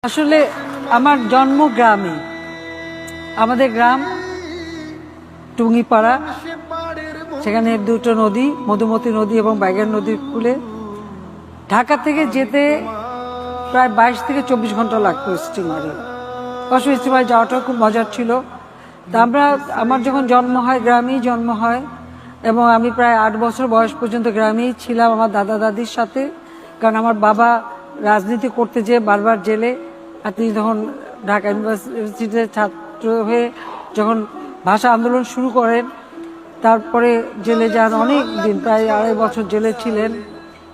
আসলে আমার জন্ম গ্রামে। আমাদের গ্রাম টুঙ্গিপাড়া, সেখানে দুটো নদী, মধুমতি নদী এবং বাইগান নদীর কূলে। ঢাকা থেকে যেতে প্রায় 22 থেকে 24 ঘন্টা লাগতো স্টিমারে। অবশ্য স্টিমারে যাওয়াটাও খুব মজার ছিল। তা আমার যখন জন্ম হয় গ্রামেই জন্ম হয়, এবং আমি প্রায় 8 বছর বয়স পর্যন্ত গ্রামেই ছিলাম আমার দাদা দাদির সাথে। কারণ আমার বাবা রাজনীতি করতে যেয়ে বারবার জেলে, আর তিনি তখন ঢাকা ইউনিভার্সিটিতে ছাত্র হয়ে যখন ভাষা আন্দোলন শুরু করেন, তারপরে জেলে যান অনেক দিন, প্রায় 2.5 বছর জেলে ছিলেন।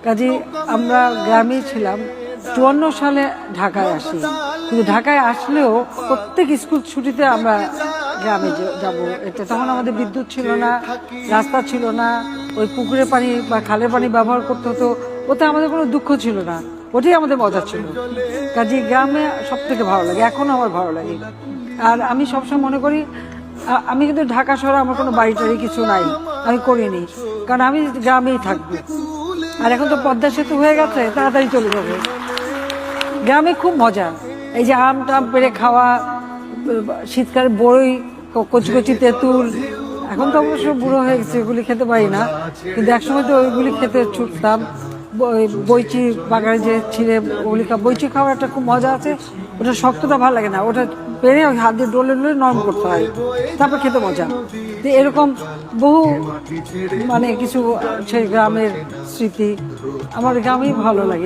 কাজে আমরা গ্রামেই ছিলাম। 54 সালে ঢাকায় আসি, কিন্তু ঢাকায় আসলেও প্রত্যেক স্কুল ছুটিতে আমরা গ্রামে যাব। এটা তখন আমাদের বিদ্যুৎ ছিল না, রাস্তা ছিল না, ওই পুকুরের পানি বা খালের পানি ব্যবহার করতে হতো। ওতে আমাদের কোনো দুঃখ ছিল না, ওটাই আমাদের মজা ছিল। কাজে গ্রামে সব থেকে ভালো লাগে, এখনো আমার ভালো লাগে। আর আমি সবসময় মনে করি, আমি কিন্তু ঢাকা শহরে আমার কোনো বাড়ি টাড়ি কিছু নাই, আমি করিনি, কারণ আমি গ্রামেই থাকবো। আর এখন তো পদ্মা সেতু হয়ে গেছে, তাড়াতাড়ি চলে যাবে। গ্রামে খুব মজা, এই যে আম টাম পেড়ে খাওয়া, শীতকালে বড়ই, কচি কচি তেঁতুল। এখন তো অবশ্য বুড়ো হয়ে গেছে, ওইগুলি খেতে পারি না, কিন্তু একসময় তো ওইগুলি খেতে ছুটতাম। বইচি বাগানে যে ছিঁড়ে ওগুলি বইচি খাওয়ার একটা খুব মজা আছে। ওটা শক্তটা ভালো লাগে না, ওটা পেরে ওই হাত দিয়ে ডলে ডলে নরম করতে হয়, তারপর খেতে মজা। তো এরকম বহু কিছু সেই গ্রামের স্মৃতি আমার গ্রামেই ভালো লাগে।